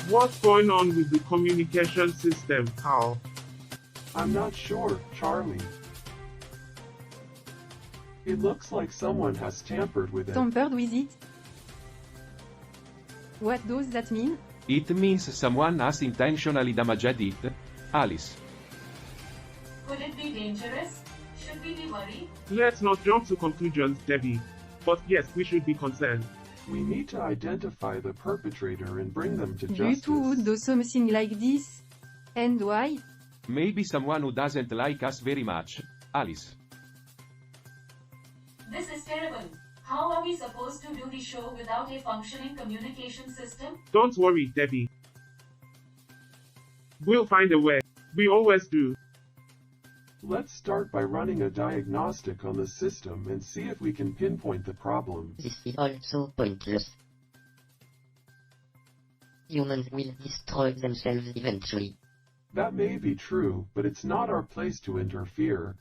What's going on with the communication system, Carl? I'm not sure, Charlie. It looks like someone has tampered with it. Tampered with it? What does that mean? It means someone has intentionally damaged it. Alice. Could it be dangerous? Should we be worried? Let's not jump to conclusions, Debbie. But yes, we should be concerned. We need to identify the perpetrator and bring them to But justice. who would do something like this? And why? Maybe someone who doesn't like us very much. Alice. This is terrible. How are we supposed to do the show without a functioning communication system? Don't worry, Debbie. We'll find a way. We always do. Let's start by running a diagnostic on the system and see if we can pinpoint the problem. This is also pointless. Humans will destroy themselves eventually. That may be true, but it's not our place to interfere.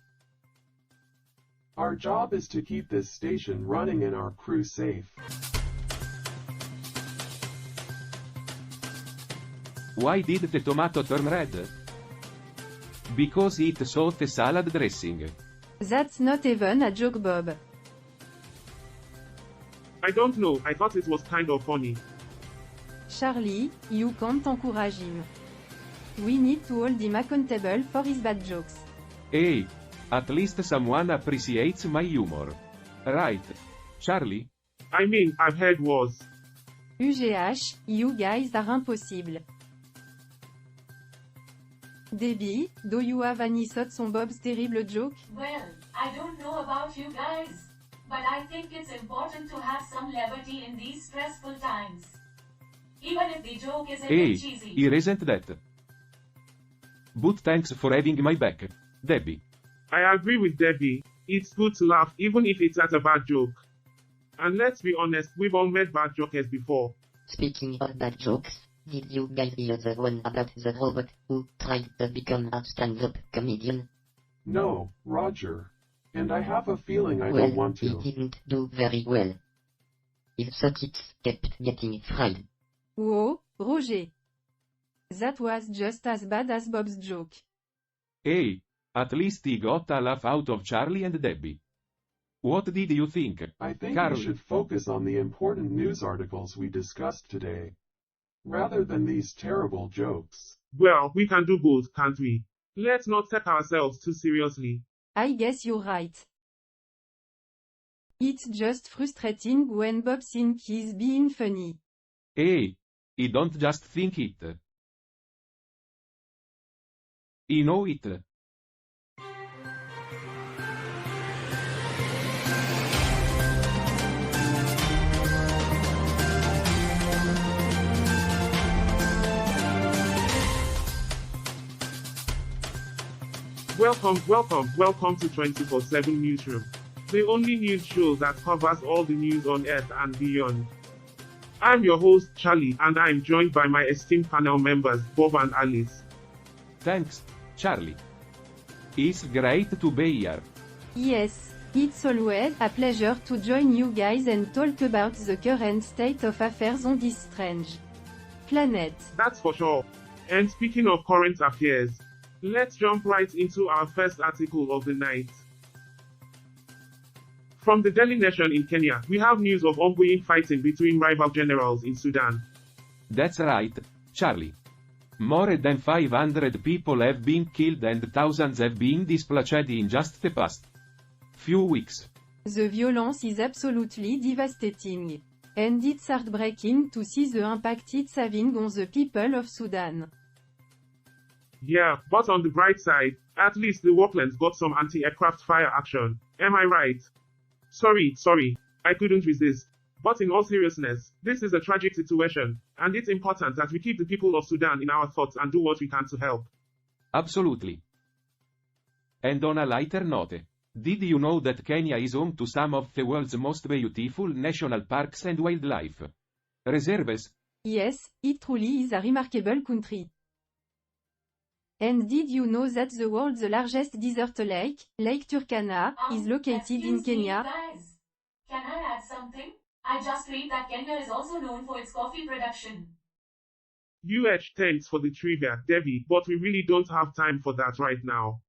Our job is to keep this station running and our crew safe. Why did the tomato turn red? Because it sought the salad dressing. That's not even a joke, Bob. I don't know, I thought it was kind of funny. Charlie, you can't encourage him. We need to hold him accountable for his bad jokes. Hey, at least someone appreciates my humor. Right, Charlie? I mean, I've heard worse. UGH, you guys are impossible. Debbie, do you have any thoughts on Bob's terrible joke? Well, I don't know about you guys, but I think it's important to have some levity in these stressful times. Even if the joke is a Hey, bit cheesy. here isn't that. But thanks for having my back, Debbie. I agree with Debbie. It's good to laugh even if it's at a bad joke. And let's be honest, we've all met bad jokers before. Speaking of bad jokes, did you guys hear the one about the robot who tried to become a stand-up comedian? No, Roger. And I have a feeling I Well, don't want he to. didn't do very well. His subjects kept getting fried. Whoa, Roger. That was just as bad as Bob's joke. Hey, at least he got a laugh out of Charlie and Debbie. What did you think, I think Carl? we should focus on the important news articles we discussed today, rather than these terrible jokes. Well, we can do both, can't we? Let's not take ourselves too seriously. I guess you're right. It's just frustrating when Bob thinks he's being funny. Hey, he don't just think it. He know it. Welcome to 24/7 Newsroom. The only news show that covers all the news on Earth and beyond. I'm your host, Charlie, and I'm joined by my esteemed panel members, Bob and Alice. Thanks, Charlie. It's great to be here. Yes, it's always a pleasure to join you guys and talk about the current state of affairs on this strange planet. That's for sure. And speaking of current affairs, let's jump right into our first article of the night. From the Daily Nation in Kenya, we have news of ongoing fighting between rival generals in Sudan. That's right, Charlie. More than 500 people have been killed and thousands have been displaced in just the past few weeks. The violence is absolutely devastating. And it's heartbreaking to see the impact it's having on the people of Sudan. Yeah, but on the bright side, at least the Walklands got some anti-aircraft fire action. Am I right? Sorry, I couldn't resist. But in all seriousness, this is a tragic situation, and it's important that we keep the people of Sudan in our thoughts and do what we can to help. Absolutely. And on a lighter note, did you know that Kenya is home to some of the world's most beautiful national parks and wildlife reserves? Yes, it truly is a remarkable country. And did you know that the world's largest desert lake, Lake Turkana, is located in Excuse me, Kenya? guys. Can I add something? I just read that Kenya is also known for its coffee production. Thanks for the trivia, Debbie, but we really don't have time for that right now.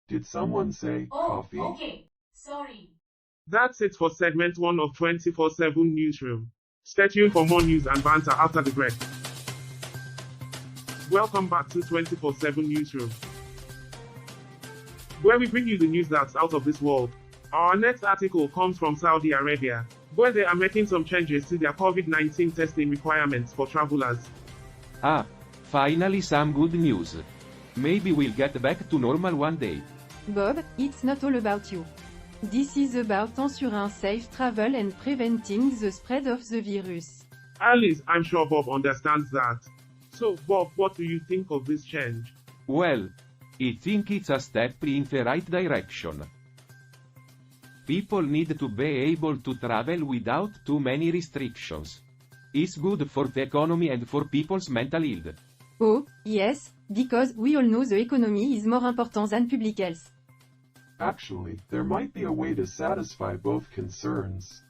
Did someone say Oh, coffee? okay. Sorry. That's it for segment 1 of 24/7 Newsroom. Stay tuned for more news and banter after the break. Welcome back to 24/7 Newsroom, where we bring you the news that's out of this world. Our next article comes from Saudi Arabia, where they are making some changes to their COVID-19 testing requirements for travelers. Ah, finally some good news. Maybe we'll get back to normal one day. Bob, it's not all about you. This is about ensuring safe travel and preventing the spread of the virus. Alice, I'm sure Bob understands that. So, Bob, what do you think of this change? Well, I think it's a step in the right direction. People need to be able to travel without too many restrictions. It's good for the economy and for people's mental health. Oh, yes, because we all know the economy is more important than public health. Actually, there might be a way to satisfy both concerns.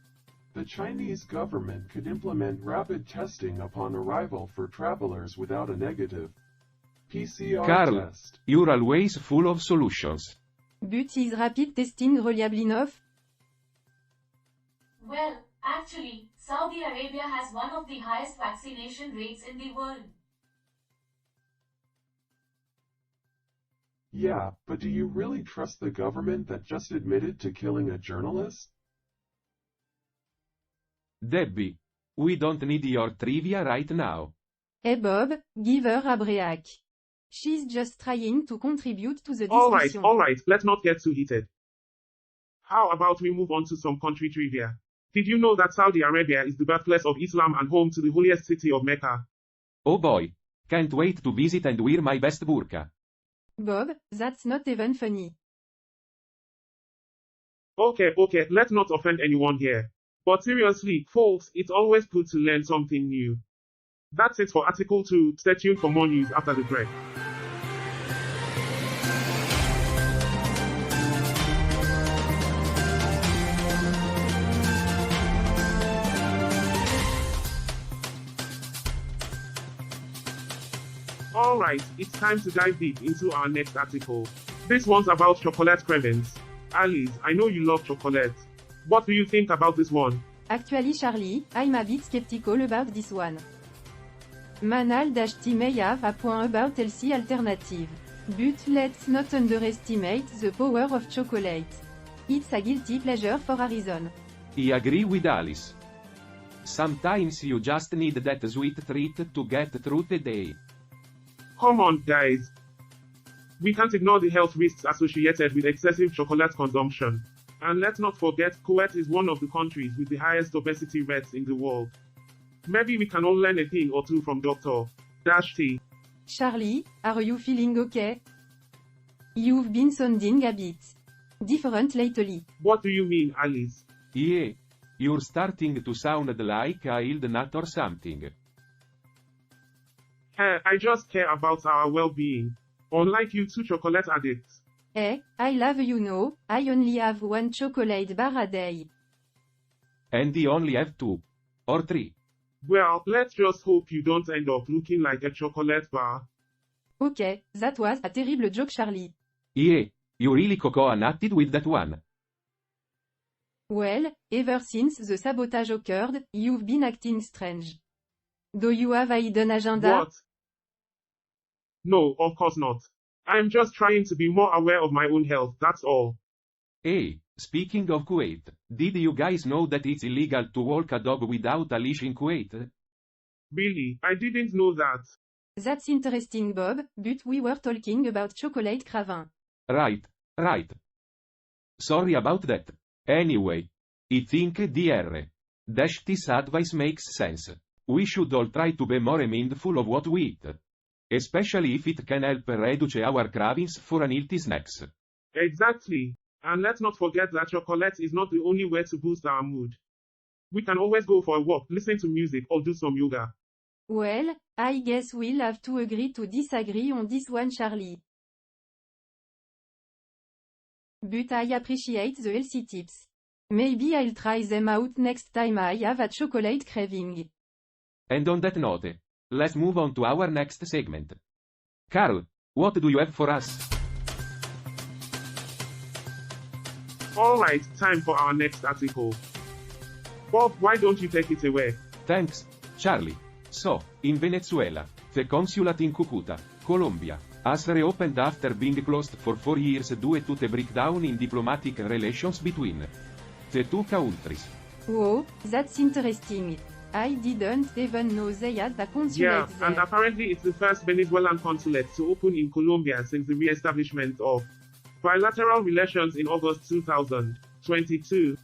The Chinese government could implement rapid testing upon arrival for travelers without a negative PCR Carl, test. you're always full of solutions. But is rapid testing reliable enough? Well, actually, Saudi Arabia has one of the highest vaccination rates in the world. Yeah, but do you really trust the government that just admitted to killing a journalist? Debbie, we don't need your trivia right now. Hey Bob, give her a break. She's just trying to contribute to the Alright, discussion. let's not get too heated. How about we move on to some country trivia? Did you know that Saudi Arabia is the birthplace of Islam and home to the holiest city of Mecca? Oh boy, can't wait to visit and wear my best burqa. Bob, that's not even funny. Okay, let's not offend anyone here. But seriously, folks, it's always good to learn something new. That's it for Article 2. Stay tuned for more news after the break. Alright, it's time to dive deep into our next article. This one's about chocolate cravings. Alice, I know you love chocolate. What do you think about this one? Actually Charlie, I'm a bit skeptical about this one. Manal Dashti may have a point about healthy alternative. But let's not underestimate the power of chocolate. It's a guilty pleasure for a reason. I agree with Alice. Sometimes you just need that sweet treat to get through the day. Come on, guys. We can't ignore the health risks associated with excessive chocolate consumption. And let's not forget, Kuwait is one of the countries with the highest obesity rates in the world. Maybe we can all learn a thing or two from Dr. Dashti. Charlie, are you feeling okay? You've been sounding a bit different lately. What do you mean, Alice? Yeah, you're starting to sound like a ill nut or something. I just care about our well-being. Unlike you two chocolate addicts. Hey, I love you know, I only have one chocolate bar a day. And you only have 2. Or 3. Well, let's just hope you don't end up looking like a chocolate bar. Okay, that was a terrible joke Charlie. Yeah, you really cocoa-nutted with that one. Well, ever since the sabotage occurred, you've been acting strange. Do you have a hidden agenda? What? No, of course not. I'm just trying to be more aware of my own health, that's all. Hey, speaking of Kuwait, did you guys know that it's illegal to walk a dog without a leash in Kuwait? Really, I didn't know that. That's interesting Bob, but we were talking about chocolate craving. Right. Sorry about that. Anyway, I think Dr. Dashti's advice makes sense. We should all try to be more mindful of what we eat. Especially if it can help reduce our cravings for unhealthy snacks. Exactly. And let's not forget that chocolate is not the only way to boost our mood. We can always go for a walk, listen to music, or do some yoga. Well, I guess we'll have to agree to disagree on this one Charlie. But I appreciate the healthy tips. Maybe I'll try them out next time I have a chocolate craving. And on that note, Let's move on to our next segment. Carl, what do you have for us? Alright, time for our next article. Bob, why don't you take it away? Thanks, Charlie. So, in Venezuela, the consulate in Cucuta, Colombia, has reopened after being closed for 4 years due to the breakdown in diplomatic relations between the two countries. Whoa, that's interesting. I didn't even know they had a consulate Yeah, there. and apparently it's the first Venezuelan consulate to open in Colombia since the re-establishment of bilateral relations in August 2022.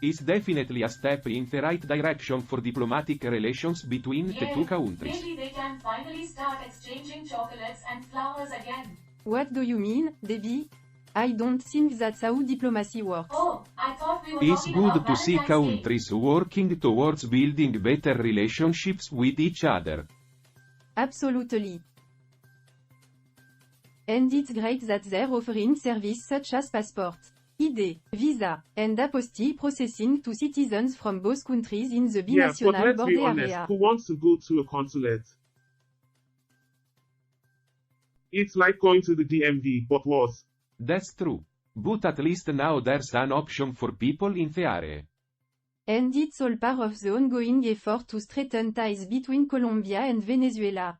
It's definitely a step in the right direction for diplomatic relations between the two countries. Maybe they can finally start exchanging chocolates and flowers again. What do you mean, Debbie? I don't think that's how diplomacy works. Oh, I thought we were It's talking good about to see Valentine's Day. countries working towards building better relationships with each other. Absolutely. And it's great that they're offering services such as passport, ID, visa, and apostille processing to citizens from both countries in the Yeah, but binational let's be border honest, area. who wants to go to a consulate? It's like going to the DMV, but worse. That's true. But at least now there's an option for people in the area. And it's all part of the ongoing effort to strengthen ties between Colombia and Venezuela,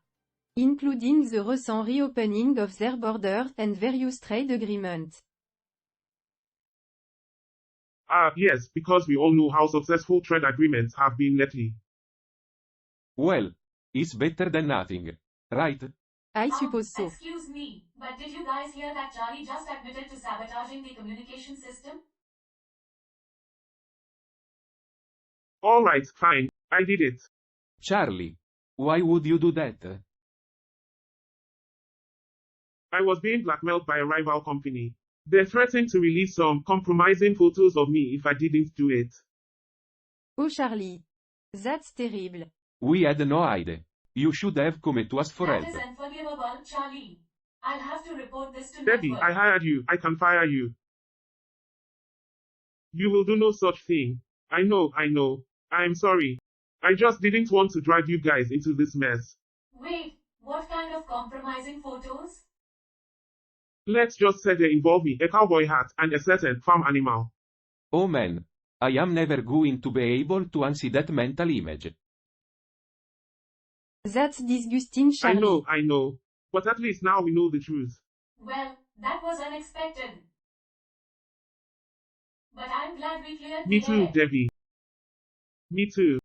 including the recent reopening of their borders and various trade agreements. Yes, because we all know how successful trade agreements have been lately. Well, it's better than nothing. Right? I suppose so. Excuse me, but did you guys hear that Charlie just admitted to sabotaging the communication system? Alright, fine, I did it. Charlie, why would you do that? I was being blackmailed by a rival company. They threatened to release some compromising photos of me if I didn't do it. Oh Charlie. That's terrible. We had no idea. You should have come to us for That help. is unforgivable, Charlie. I'll have to report this to Debbie, network. I hired you, I can fire you. You will do no such thing. I know. I'm sorry. I just didn't want to drag you guys into this mess. Wait, what kind of compromising photos? Let's just say they involve me, a cowboy hat, and a certain farm animal. Oh man. I am never going to be able to unsee that mental image. That's disgusting, Charlie. I know. But at least now we know the truth. Well, that was unexpected. But I'm glad we cleared Me the too, air. Debbie. Me too.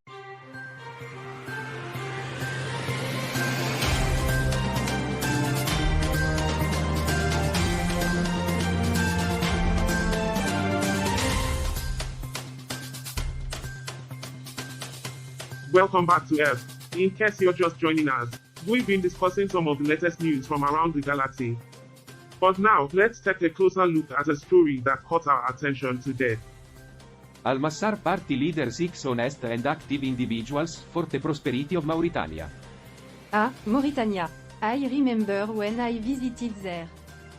Welcome back to Earth. In case you're just joining us, we've been discussing some of the latest news from around the galaxy. But now, let's take a closer look at a story that caught our attention today. Al-Massar Party leader seeks honest and active individuals for the prosperity of Mauritania. Ah, Mauritania. I remember when I visited there.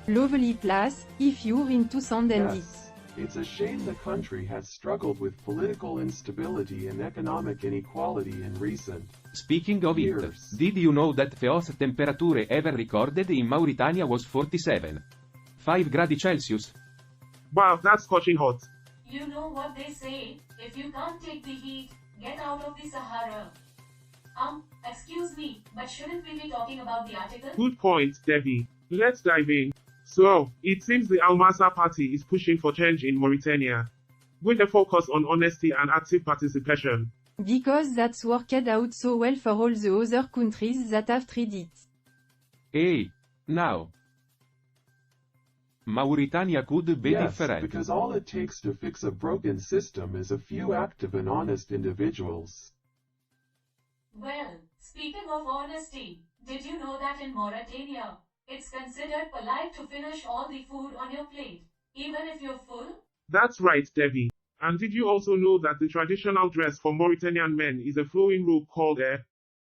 Lovely place, if you're into sand and it. Yes, it's a shame the country has struggled with political instability and economic inequality in recent. Speaking of it, Years. did you know that the hottest temperature ever recorded in Mauritania was 47.5 gradi Celsius? Wow, that's scorching hot. You know what they say, if you can't take the heat, get out of the Sahara. Excuse me, but shouldn't we be talking about the article? Good point, Debbie. Let's dive in. So, it seems the Al-Massar Party is pushing for change in Mauritania, with a focus on honesty and active participation. Because that's worked out so well for all the other countries that have tried it. Hey, now. Mauritania could be Yes, different. because all it takes to fix a broken system is a few active and honest individuals. Well, speaking of honesty, did you know that in Mauritania, it's considered polite to finish all the food on your plate, even if you're full? That's right, Debbie. And did you also know that the traditional dress for Mauritanian men is a flowing robe called a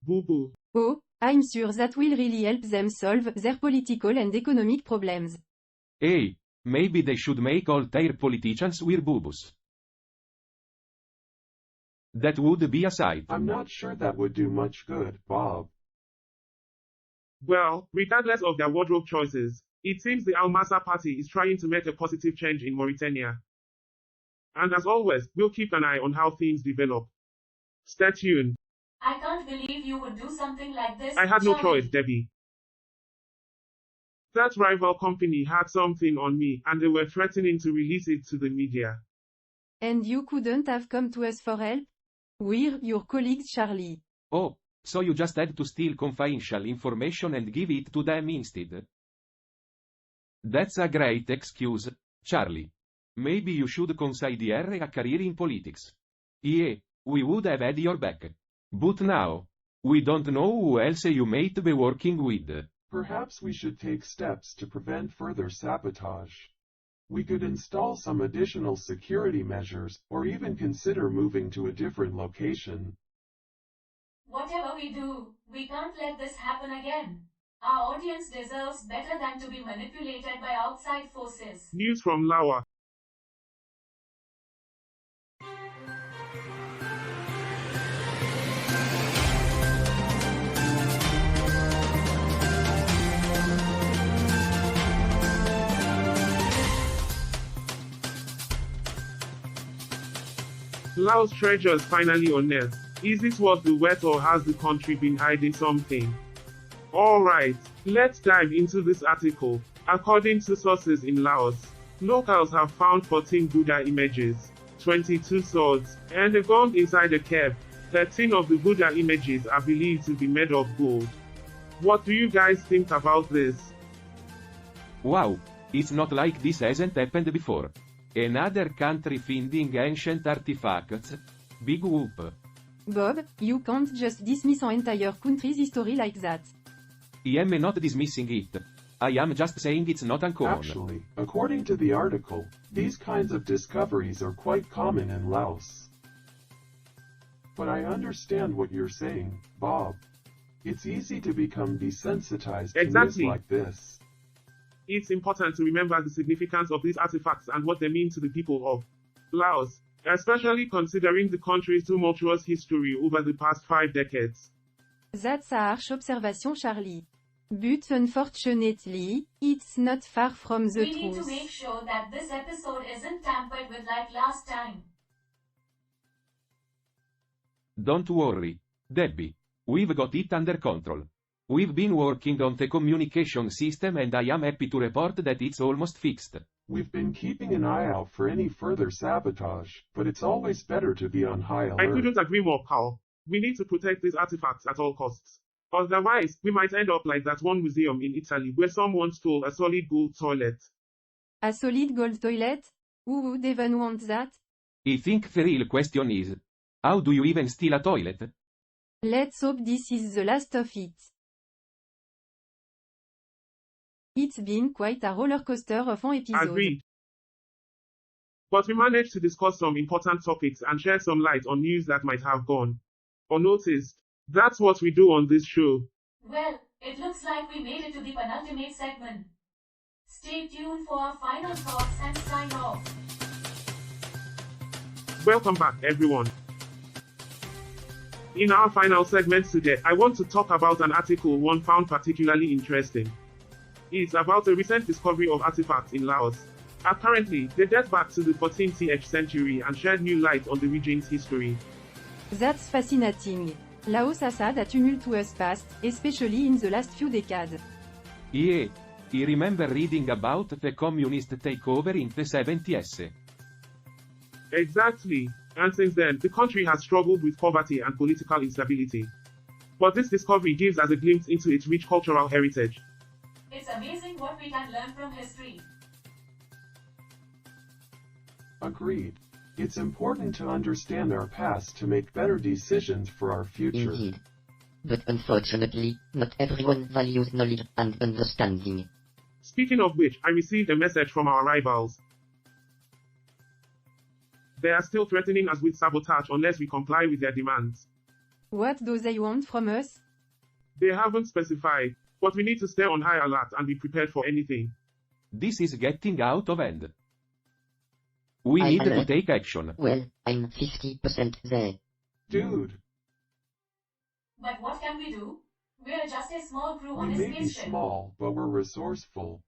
boubou? Oh, I'm sure that will really help them solve their political and economic problems. Hey, maybe they should make all their politicians wear boubous. That would be a sight. I'm not sure that would do much good, Bob. Well, regardless of their wardrobe choices, it seems the Al-Masa party is trying to make a positive change in Mauritania. And as always, we'll keep an eye on how things develop. Stay tuned. I can't believe you would do something like this. I had no Charlie. choice, Debbie. That rival company had something on me, and they were threatening to release it to the media. And you couldn't have come to us for help? We're your colleagues, Charlie. Oh, so you just had to steal confidential information and give it to them instead? That's a great excuse, Charlie. Maybe you should consider a career in politics. Yeah, we would have had your back. But now, we don't know who else you might be working with. Perhaps we should take steps to prevent further sabotage. We could install some additional security measures, or even consider moving to a different location. Whatever we do, we can't let this happen again. Our audience deserves better than to be manipulated by outside forces. News from Lawa. Laos treasures finally unearthed. Is it worth the wait, or has the country been hiding something? Alright, let's dive into this article. According to sources in Laos, locals have found 14 Buddha images, 22 swords, and a gun inside a cave. 13 of the Buddha images are believed to be made of gold. What do you guys think about this? Wow, it's not like this hasn't happened before. Another country finding ancient artifacts? Big whoop. Bob, you can't just dismiss an entire country's history like that. I am not dismissing it. I am just saying it's not uncommon. Actually, according to the article, these kinds of discoveries are quite common in Laos. But I understand what you're saying, Bob. It's easy to become desensitized to news Exactly. like this. It's important to remember the significance of these artifacts and what they mean to the people of Laos, especially considering the country's tumultuous history over the past 5 decades. That's a harsh observation, Charlie. But unfortunately, it's not far from the We need to truth. make sure that this episode isn't tampered with like last time. Don't worry, Debbie. We've got it under control. We've been working on the communication system, and I am happy to report that it's almost fixed. We've been keeping an eye out for any further sabotage, but it's always better to be on high I alert. couldn't agree more, Carl. We need to protect these artifacts at all costs. Otherwise, we might end up like that one museum in Italy where someone stole a solid gold toilet. A solid gold toilet? Who would even want that? I think the real question is, how do you even steal a toilet? Let's hope this is the last of it. It's been quite a roller coaster of an episode. Agreed. But we managed to discuss some important topics and share some light on news that might have gone unnoticed. That's what we do on this show. Well, it looks like we made it to the penultimate segment. Stay tuned for our final thoughts and sign off. Welcome back, everyone. In our final segment today, I want to talk about an article one found particularly interesting. It's about a recent discovery of artifacts in Laos. Apparently, they date back to the 14th century and shed new light on the region's history. That's fascinating. Laos has had a tumultuous past, especially in the last few decades. Yeah, I remember reading about the communist takeover in the 70s. Exactly. And since then, the country has struggled with poverty and political instability. But this discovery gives us a glimpse into its rich cultural heritage. It's amazing what we can learn from history. Agreed. It's important to understand our past to make better decisions for our future. Indeed. But unfortunately, not everyone values knowledge and understanding. Speaking of which, I received a message from our rivals. They are still threatening us with sabotage unless we comply with their demands. What do they want from us? They haven't specified, but we need to stay on high alert and be prepared for anything. This is getting out of hand. We I need to alert. take action. Well, I'm 50% there. Dude, But what can we do? We're just a small crew we on a may be spaceship. small, but we're resourceful.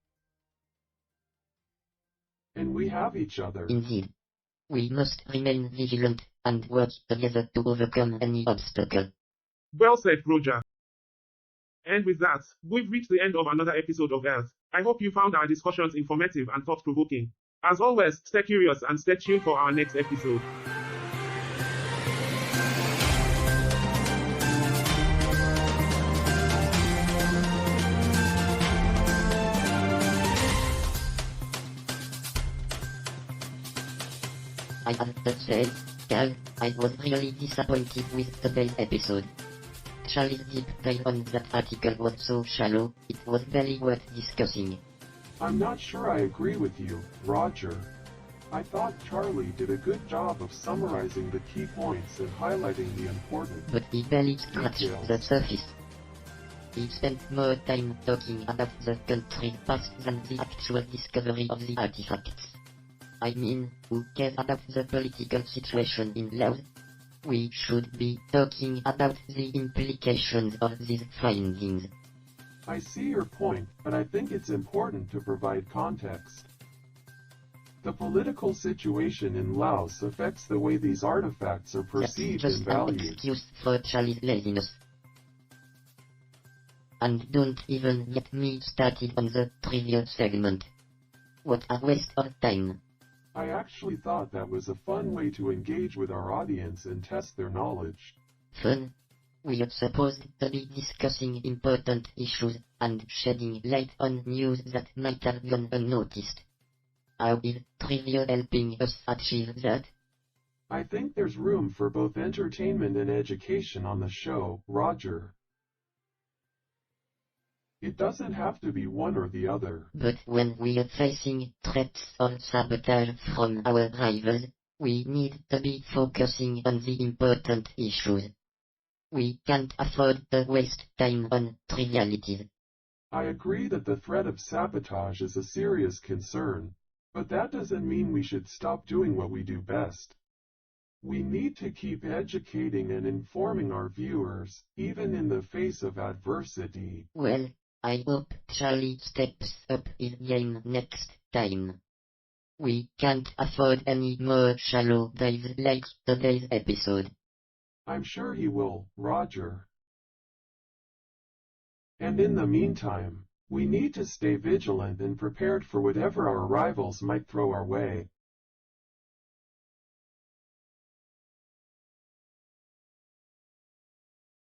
And we have each other. Indeed. We must remain vigilant and work together to overcome any obstacle. Well said, Roger. And with that, we've reached the end of another episode of Earth. I hope you found our discussions informative and thought-provoking. As always, stay curious and stay tuned for our next episode. I have to say, Cal, I was really disappointed with today's episode. Charlie's deep dive on that article was so shallow, it was barely worth discussing. I'm not sure I agree with you, Roger. I thought Charlie did a good job of summarizing the key points and highlighting the important. But he barely scratched the surface. He spent more time talking about the country's past than the actual discovery of the artifacts. I mean, who cares about the political situation in Laos? We should be talking about the implications of these findings. I see your point, but I think it's important to provide context. The political situation in Laos affects the way these artifacts are That's perceived just and an valued. excuse for Charlie's laziness. And don't even get me started on the trivia segment. What a waste of time. I actually thought that was a fun way to engage with our audience and test their knowledge. Fun? We're supposed to be discussing important issues and shedding light on news that might have gone unnoticed. How is trivia helping us achieve that? I think there's room for both entertainment and education on the show, Roger. It doesn't have to be one or the other. But when we're facing threats or sabotage from our rivals, we need to be focusing on the important issues. We can't afford to waste time on trivialities. I agree that the threat of sabotage is a serious concern, but that doesn't mean we should stop doing what we do best. We need to keep educating and informing our viewers, even in the face of adversity. Well, I hope Charlie steps up his game next time. We can't afford any more shallow dives like today's episode. I'm sure he will, Roger. And in the meantime, we need to stay vigilant and prepared for whatever our rivals might throw our way.